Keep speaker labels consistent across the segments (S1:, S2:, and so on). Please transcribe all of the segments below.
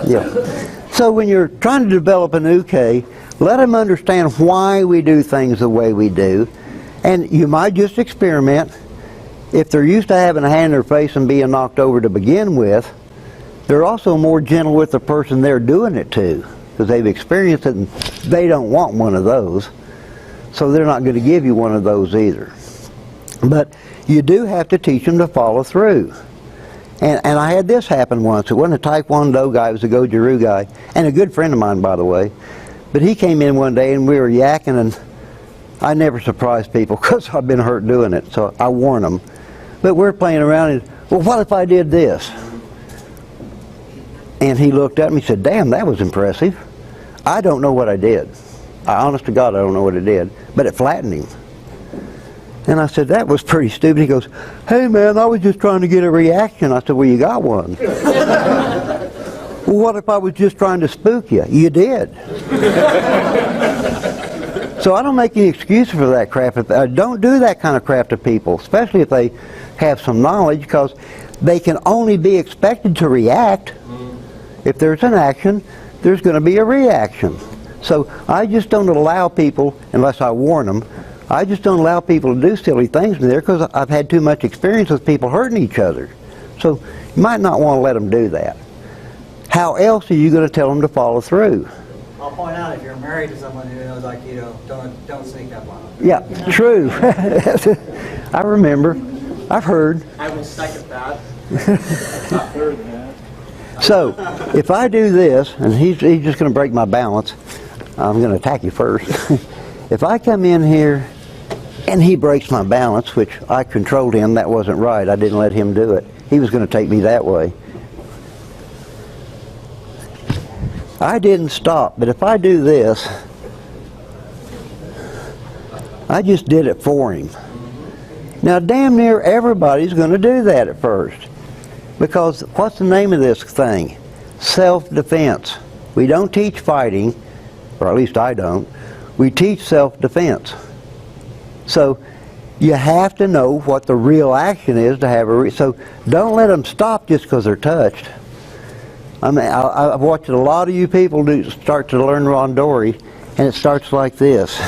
S1: Yeah. So when you're trying to develop an uke, let them understand why we do things the way we do. And you might just experiment. If they're used to having a hand in their face and being knocked over to begin with, they're also more gentle with the person they're doing it to, because they've experienced it and they don't want one of those. So they're not going to give you one of those either. But you do have to teach them to follow through. And I had this happen once. It wasn't a Taekwondo guy, it was a Goju-Ryu guy, and a good friend of mine, by the way. But he came in one day and we were yakking, and I never surprise people because I've been hurt doing it, so I warn them. But we're playing around and, well, what if I did this? And he looked at me and said, damn, that was impressive. I don't know what I did. Honest to God, I don't know what I did. But it flattened him. And I said, that was pretty stupid. He goes, hey man, I was just trying to get a reaction. I said, well, you got one. Well, what if I was just trying to spook you? You did. So I don't make any excuses for that crap. Don't do that kind of crap to people, especially if they have some knowledge, because they can only be expected to react. If there's an action, there's going to be a reaction. So I just don't allow people, unless I warn them, I just don't allow people to do silly things in there, because I've had too much experience with people hurting each other. So you might not want to let them do that. How else are you going to tell them to follow through?
S2: I'll point out, if you're married to someone who knows Aikido, don't sneak up on them.
S1: Yeah, true. I remember. I've heard.
S2: I will second that.
S3: I've heard that.
S1: So, if I do this, and he's just going to break my balance, I'm going to attack you first. If I come in here and he breaks my balance, which I controlled him, that wasn't right. I didn't let him do it. He was going to take me that way. I didn't stop, but if I do this, I just did it for him. Now, damn near everybody's going to do that at first. Because what's the name of this thing? Self-defense. We don't teach fighting, or at least I don't. We teach self-defense. So you have to know what the real action is to have a so don't let them stop just because they're touched. I mean, I've watched a lot of you people start to learn randori, and it starts like this.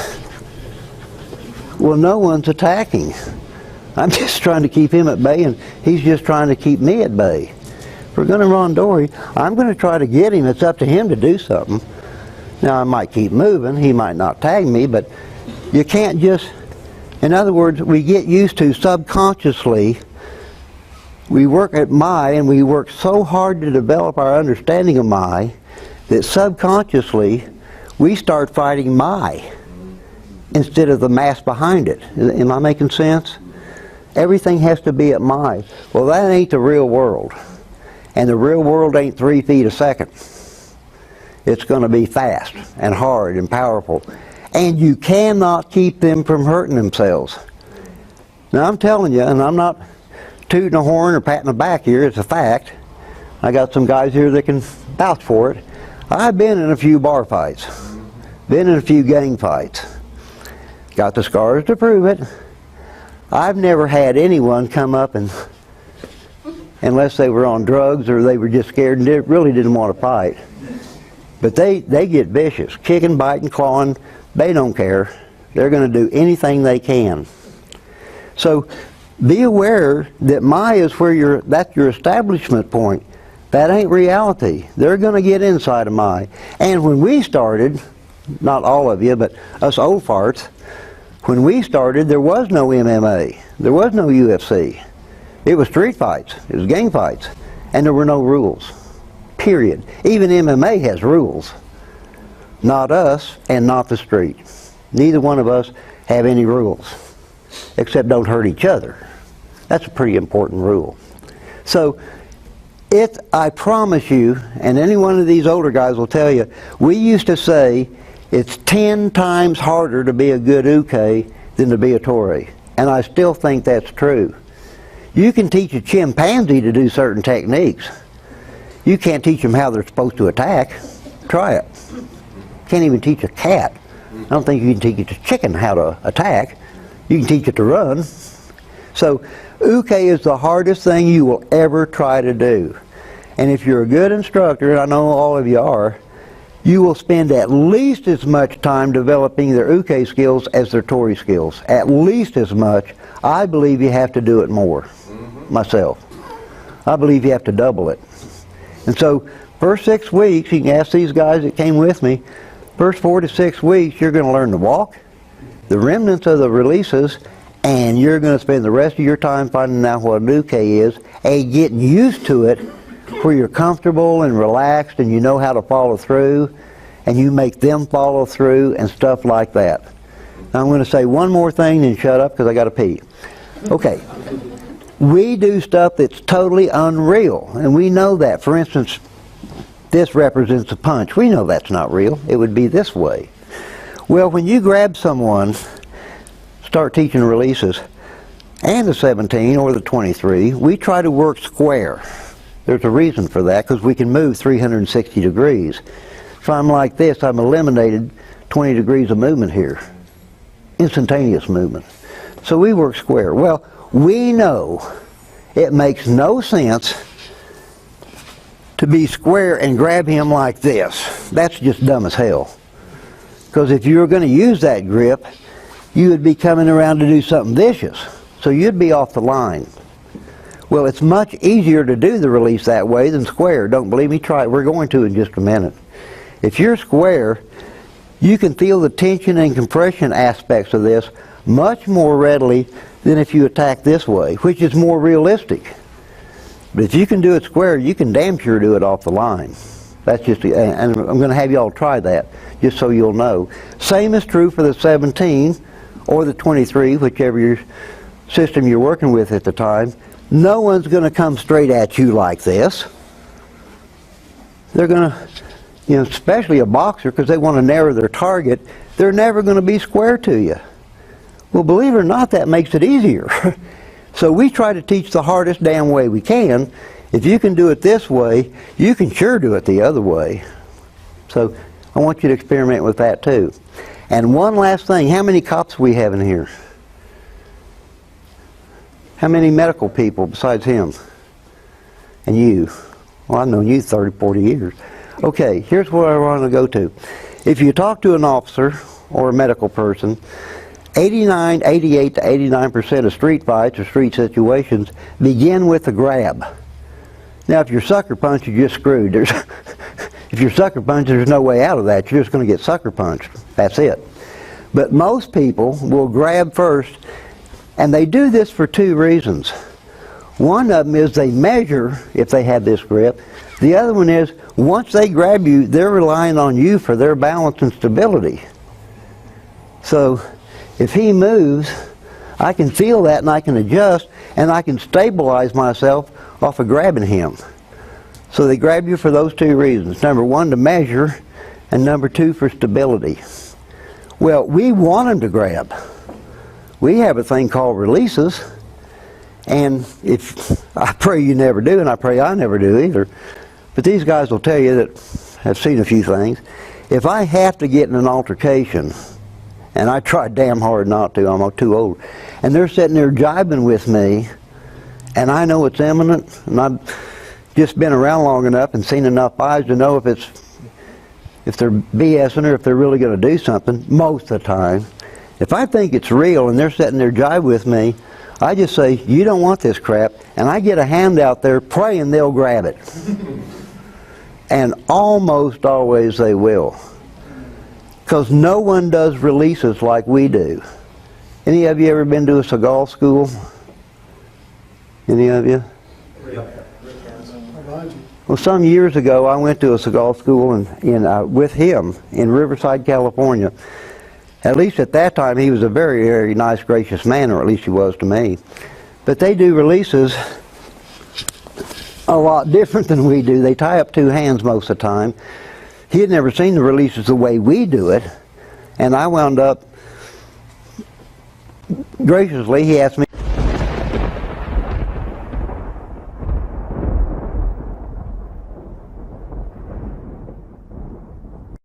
S1: Well, no one's attacking. I'm just trying to keep him at bay, and he's just trying to keep me at bay. If we're going to randori, I'm going to try to get him. It's up to him to do something. Now, I might keep moving. He might not tag me, but you can't just... In other words, we get used to subconsciously. We work at Mai, and we work so hard to develop our understanding of Mai that subconsciously we start fighting Mai instead of the mass behind it. Am I making sense? Everything has to be at Mai. Well, that ain't the real world. And the real world ain't 3 feet a second. It's going to be fast and hard and powerful. And you cannot keep them from hurting themselves. Now, I'm telling you, and I'm not tooting a horn or patting the back here, it's a fact. I got some guys here that can vouch for it. I've been in a few bar fights, been in a few gang fights, got the scars to prove it. I've never had anyone come up and, unless they were on drugs or they were just scared and really didn't want to fight. But they get vicious, kicking, biting, clawing. They don't care. They're going to do anything they can. So be aware that Mai is where that's your establishment point. That ain't reality. They're going to get inside of Mai. And when we started, not all of you, but us old farts, when we started, there was no MMA. There was no UFC. It was street fights. It was gang fights. And there were no rules. Period. Even MMA has rules. Not us and not the street. Neither one of us have any rules. Except don't hurt each other. That's a pretty important rule. So, I promise you, and any one of these older guys will tell you, we used to say it's 10 times harder to be a good uke than to be a tori. And I still think that's true. You can teach a chimpanzee to do certain techniques. You can't teach them how they're supposed to attack. Try it. Can't even teach a cat. I don't think you can teach a chicken how to attack. You can teach it to run. So, uke is the hardest thing you will ever try to do. And if you're a good instructor, and I know all of you are, you will spend at least as much time developing their uke skills as their tori skills. At least as much. I believe you have to do it more, myself. I believe you have to double it. And so, first 6 weeks, you can ask these guys that came with me, first 4 to 6 weeks, you're going to learn to walk, the remnants of the releases, and you're going to spend the rest of your time finding out what an uke is and getting used to it where you're comfortable and relaxed and you know how to follow through and you make them follow through and stuff like that. Now I'm going to say one more thing and shut up because I got to pee. Okay. We do stuff that's totally unreal, and we know that. For instance, this represents a punch. We know that's not real. It would be this way. Well, when you grab someone, start teaching releases, and the 17 or the 23, we try to work square. There's a reason for that, because we can move 360 degrees. If I'm like this, I'm eliminated 20 degrees of movement here. Instantaneous movement. So we work square. Well, we know it makes no sense to be square and grab him like this. That's just dumb as hell. Because if you were going to use that grip, you would be coming around to do something vicious. So you'd be off the line. Well, it's much easier to do the release that way than square. Don't believe me? Try it. We're going to in just a minute. If you're square, you can feel the tension and compression aspects of this much more readily than if you attack this way, which is more realistic. But if you can do it square, you can damn sure do it off the line. That's just, and I'm going to have you all try that, just so you'll know. Same is true for the 17 or the 23, whichever your system you're working with at the time. No one's going to come straight at you like this. They're going to, you know, especially a boxer, because they want to narrow their target, they're never going to be square to you. Well, believe it or not, that makes it easier. So we try to teach the hardest damn way we can. If you can do it this way, you can sure do it the other way. So I want you to experiment with that too. And one last thing, how many cops we have in here? How many medical people besides him? And you? Well, I've known you 30, 40 years. Okay, here's where I want to go to. If you talk to an officer or a medical person, 88 to 89% of street fights or street situations begin with a grab. Now, if you're sucker punched, you're just screwed. If you're sucker punched, there's no way out of that. You're just going to get sucker punched. That's it. But most people will grab first, and they do this for two reasons. One of them is they measure if they have this grip. The other one is once they grab you, they're relying on you for their balance and stability. So if he moves, I can feel that and I can adjust and I can stabilize myself off of grabbing him. So they grab you for those two reasons. Number one, to measure, and number two, for stability. Well, we want them to grab. We have a thing called releases, and if I pray you never do, and I pray I never do either, but these guys will tell you that have seen a few things. If I have to get in an altercation, and I try damn hard not to, I'm too old, and they're sitting there jibing with me, and I know it's imminent, and I've just been around long enough and seen enough eyes to know if they're BSing or if they're really going to do something, most of the time. If I think it's real and they're sitting there jive with me, I just say, you don't want this crap, and I get a hand out there praying they'll grab it. And almost always they will. Because no one does releases like we do. Any of you ever been to a Seagal school? Any of you? Well, some years ago I went to a Seagal school with him in Riverside, California. At least at that time he was a very, very nice, gracious man, or at least he was to me. But they do releases a lot different than we do. They tie up two hands most of the time. He had never seen the releases the way we do it, and I wound up, graciously, he asked me